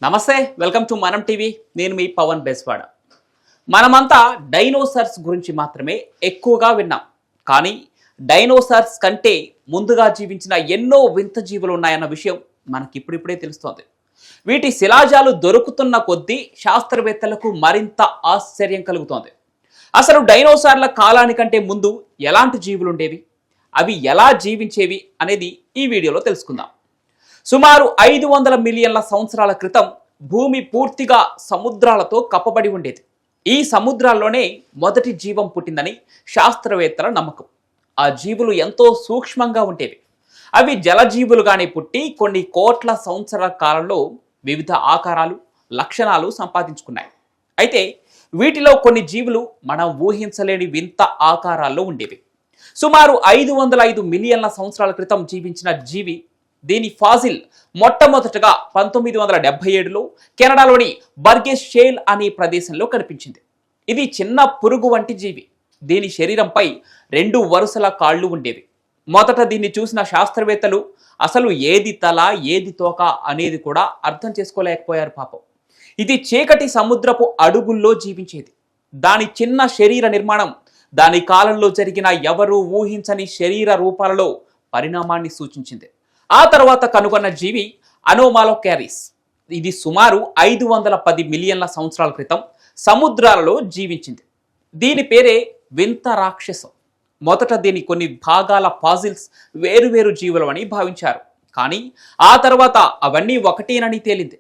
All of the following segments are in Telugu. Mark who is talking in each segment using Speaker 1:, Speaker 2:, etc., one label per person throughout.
Speaker 1: నమస్తే, వెల్కమ్ టు మనం టీవీ. నేను మీ పవన్ బెస్వాడ. మనమంతా డైనోసార్స్ గురించి మాత్రమే ఎక్కువగా విన్నాం. కానీ డైనోసార్స్ కంటే ముందుగా జీవించిన ఎన్నో వింత జీవులు ఉన్నాయన్న విషయం మనకి ఇప్పుడిప్పుడే తెలుస్తోంది. వీటి శిలాజాలు దొరుకుతున్న కొద్దీ శాస్త్రవేత్తలకు మరింత ఆశ్చర్యం కలుగుతోంది. అసలు డైనోసార్ల కాలానికంటే ముందు ఎలాంటి జీవులు ఉండేవి, అవి ఎలా జీవించేవి అనేది ఈ వీడియోలో తెలుసుకుందాం. సుమారు 500 మిలియన్ల సంవత్సరాల క్రితం భూమి పూర్తిగా సముద్రాలతో కప్పబడి ఉండేది. ఈ సముద్రాల్లోనే మొదటి జీవం పుట్టిందని శాస్త్రవేత్తల నమ్మకం. ఆ జీవులు ఎంతో సూక్ష్మంగా ఉండేవి. అవి జలజీవులుగానే పుట్టి కొన్ని కోట్ల సంవత్సరాల కాలంలో వివిధ ఆకారాలు, లక్షణాలు సంపాదించుకున్నాయి. అయితే వీటిలో కొన్ని జీవులు మనం ఊహించలేని వింత ఆకారాల్లో ఉండేవి. సుమారు 505 మిలియన్ల సంవత్సరాల క్రితం జీవించిన జీవి, దీని ఫాజిల్ మొట్టమొదటగా 1977లో కెనడాలోని బర్గెస్ షేల్ అనే ప్రదేశంలో కనిపించింది. ఇది చిన్న పురుగు వంటి జీవి. దీని శరీరంపై 2 వరుసల కాళ్ళు ఉండేవి. మొదట దీన్ని చూసిన శాస్త్రవేత్తలు అసలు ఏది తల ఏది తోక అనేది కూడా అర్థం చేసుకోలేకపోయారు పాపం. ఇది చీకటి సముద్రపు అడుగుల్లో జీవించేది. దాని చిన్న శరీర నిర్మాణం దాని కాలంలో జరిగిన ఎవరూ ఊహించని శరీర రూపాలలో పరిణామాన్ని సూచించింది. ఆ తర్వాత కనుగొన్న జీవి అనోమాలోకారిస్. ఇది సుమారు 510 మిలియన్ల సంవత్సరాల క్రితం సముద్రాలలో జీవించింది. దీని పేరే వింత రాక్షసం. మొదట దీని కొన్ని భాగాల ఫాజిల్స్ వేరువేరు జీవులు అని భావించారు. కానీ ఆ తర్వాత అవన్నీ ఒకటేనని తేలింది.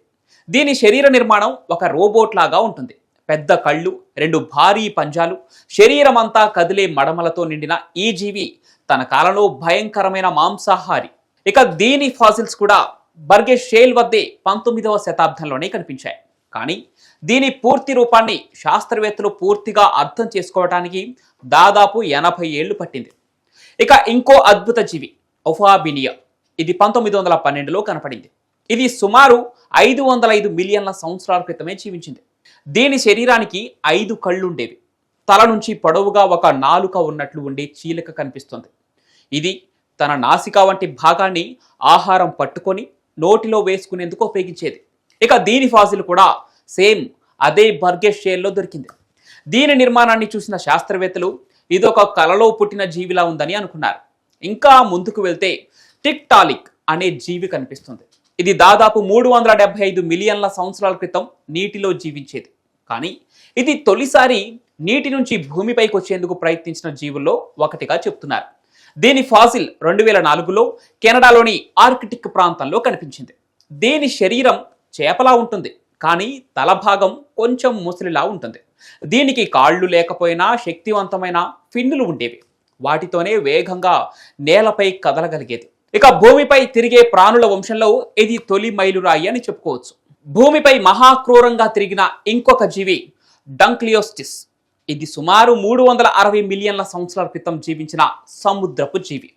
Speaker 1: దీని శరీర నిర్మాణం ఒక రోబోట్ లాగా ఉంటుంది. పెద్ద కళ్ళు, 2 భారీ పంజాలు, శరీరం అంతా కదిలే మడమలతో నిండిన ఈ జీవి తన కాలంలో భయంకరమైన మాంసాహారి. ఇక దీని ఫాసిల్స్ కూడా బర్గెస్ షేల్ వద్దే 19వ శతాబ్దంలోనే కనిపించాయి. కానీ దీని పూర్తి రూపాన్ని శాస్త్రవేత్తలు పూర్తిగా అర్థం చేసుకోవడానికి దాదాపు 80 ఏళ్లు పట్టింది. ఇక ఇంకో అద్భుత జీవి ఒఫాబినియా. ఇది 1912లో కనపడింది. ఇది సుమారు 505 మిలియన్ల సంవత్సరాల క్రితమే జీవించింది. దీని శరీరానికి 5 కళ్ళుండేవి. తల నుంచి పొడవుగా ఒక నాలుక ఉన్నట్లు ఉండే చీలిక కనిపిస్తుంది. ఇది తన నాసిక వంటి భాగాన్ని ఆహారం పట్టుకొని నోటిలో వేసుకునేందుకు ఉపయోగించేది. ఇక దీని ఫాజిల్ కూడా సేమ్ అదే బర్గెస్ షేల్లో దొరికింది. దీని నిర్మాణాన్ని చూసిన శాస్త్రవేత్తలు ఇదొక కలలో పుట్టిన జీవిలా ఉందని అనుకున్నారు. ఇంకా ముందుకు వెళ్తే టిక్టాలిక్ అనే జీవి కనిపిస్తుంది. ఇది దాదాపు 375 మిలియన్ల సంవత్సరాల క్రితం నీటిలో జీవించేది. కానీ ఇది తొలిసారి నీటి నుంచి భూమిపైకి వచ్చేందుకు ప్రయత్నించిన జీవుల్లో ఒకటిగా చెప్తున్నారు. దీని ఫాసిల్ 2004లో కెనడాలోని ఆర్కిటిక్ ప్రాంతంలో కనిపించింది. దీని శరీరం చేపలా ఉంటుంది, కానీ తల భాగం కొంచెం ముసలిలా ఉంటుంది. దీనికి కాళ్ళు లేకపోయినా శక్తివంతమైన ఫిన్నులు ఉండేవి. వాటితోనే వేగంగా నేలపై కదలగలిగేది. ఇక భూమిపై తిరిగే ప్రాణుల వంశంలో ఇది తొలి మైలురాయి అని చెప్పుకోవచ్చు. భూమిపై మహాక్రూరంగా తిరిగిన ఇంకొక జీవి డంక్లియోస్టిస్. ఇది సుమారు 360 మిలియన్ల సంవత్సరాల క్రితం జీవించిన సముద్రపు జీవి.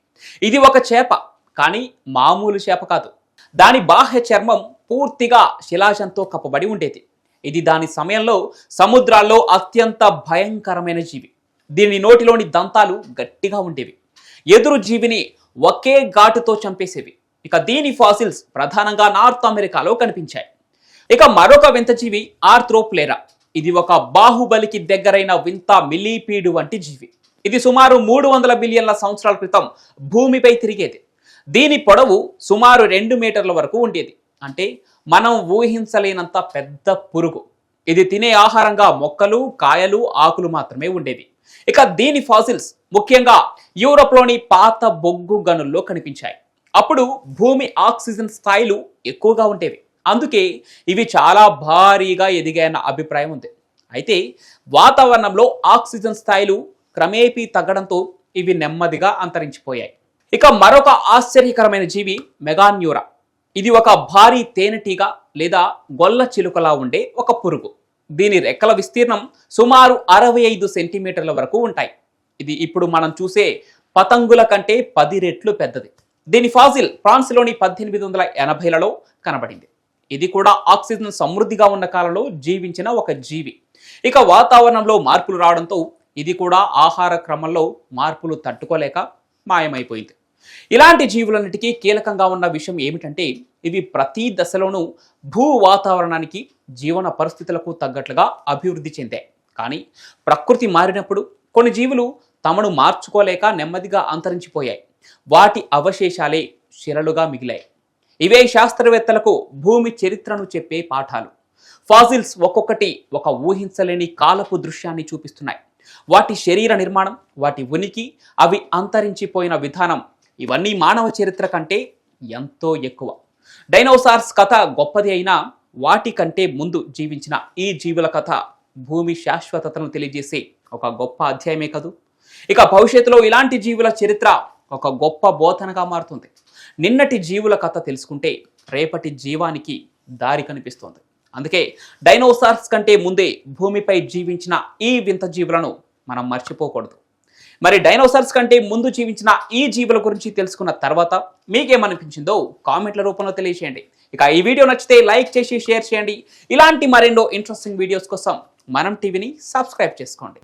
Speaker 1: ఇది ఒక చేప, కానీ మామూలు చేప కాదు. దాని బాహ్య చర్మం పూర్తిగా శిలాజంతో కప్పబడి ఉండేది. ఇది దాని సమయంలో సముద్రాల్లో అత్యంత భయంకరమైన జీవి. దీని నోటిలోని దంతాలు గట్టిగా ఉండేవి. ఎదురు జీవిని ఒకే ఘాటుతో చంపేసేవి. ఇక దీని ఫాసిల్స్ ప్రధానంగా నార్త్ అమెరికాలో కనిపించాయి. ఇక మరొక వింత జీవి ఆర్థ్రోప్లెరా. ఇది ఒక బాహుబలికి దగ్గరైన వింత మిలీపీడు వంటి జీవి. ఇది సుమారు 300 బిలియన్ల సంవత్సరాల క్రితం భూమిపై తిరిగేది. దీని పొడవు సుమారు 2 మీటర్ల వరకు ఉండేది. అంటే మనం ఊహించలేనంత పెద్ద పురుగు. ఇది తినే ఆహారంగా మొక్కలు, కాయలు, ఆకులు మాత్రమే ఉండేవి. ఇక దీని ఫాసిల్స్ ముఖ్యంగా యూరోప్లోని పాత బొగ్గు గనుల్లో కనిపించాయి. అప్పుడు భూమి ఆక్సిజన్ స్థాయిలు ఎక్కువగా ఉండేవి. అందుకే ఇవి చాలా భారీగా ఎదిగాయన్న అభిప్రాయం ఉంది. అయితే వాతావరణంలో ఆక్సిజన్ స్థాయిలు క్రమేపీ తగ్గడంతో ఇవి నెమ్మదిగా అంతరించిపోయాయి. ఇక మరొక ఆశ్చర్యకరమైన జీవి మెగాన్యూరా. ఇది ఒక భారీ తేనెటీగ లేదా గొల్ల చిలుకలా ఉండే ఒక పురుగు. దీని రెక్కల విస్తీర్ణం సుమారు 65 సెంటీమీటర్ల వరకు ఉంటాయి. ఇది ఇప్పుడు మనం చూసే పతంగుల కంటే 10 రెట్లు పెద్దది. దీని ఫాజిల్ ఫ్రాన్స్లోని 1880లలో కనబడింది. ఇది కూడా ఆక్సిజన్ సమృద్ధిగా ఉన్న కాలంలో జీవించిన ఒక జీవి. ఇక వాతావరణంలో మార్పులు రావడంతో ఇది కూడా ఆహార క్రమంలో మార్పులు తట్టుకోలేక మాయమైపోయింది. ఇలాంటి జీవులన్నిటికీ కీలకంగా ఉన్న విషయం ఏమిటంటే ఇవి ప్రతి దశలోనూ భూ వాతావరణానికి జీవన పరిస్థితులకు తగ్గట్లుగా అభివృద్ధి చెందాయి. కానీ ప్రకృతి మారినప్పుడు కొన్ని జీవులు తమను మార్చుకోలేక నెమ్మదిగా అంతరించిపోయాయి. వాటి అవశేషాలే శిలలుగా మిగిలాయి. ఇవే శాస్త్రవేత్తలకు భూమి చరిత్రను చెప్పే పాఠాలు. ఫాజిల్స్ ఒక్కొక్కటి ఒక ఊహించలేని కాలపు దృశ్యాన్ని చూపిస్తున్నాయి. వాటి శరీర నిర్మాణం, వాటి ఉనికి, అవి అంతరించిపోయిన విధానం ఇవన్నీ మానవ చరిత్ర కంటే ఎంతో ఎక్కువ. డైనోసార్స్ కథ గొప్పది అయినా వాటి కంటే ముందు జీవించిన ఈ జీవుల కథ భూమి శాశ్వతతను తెలియజేసే ఒక గొప్ప అధ్యాయమే కదూ. ఇక భవిష్యత్తులో ఇలాంటి జీవుల చరిత్ర ఒక గొప్ప బోధనగా మారుతుంది. నిన్నటి జీవుల కథ తెలుసుకుంటే రేపటి జీవానికి దారి కనిపిస్తుంది. అందుకే డైనోసార్స్ కంటే ముందే భూమిపై జీవించిన ఈ వింత జీవులను మనం మర్చిపోకూడదు. మరి డైనోసార్స్ కంటే ముందు జీవించిన ఈ జీవుల గురించి తెలుసుకున్న తర్వాత మీకేమనిపించిందో కామెంట్ల రూపంలో తెలియజేయండి. ఇక ఈ వీడియో నచ్చితే లైక్ చేసి షేర్ చేయండి. ఇలాంటి మరెన్నో ఇంట్రెస్టింగ్ వీడియోస్ కోసం మనం టీవీని సబ్స్క్రైబ్ చేసుకోండి.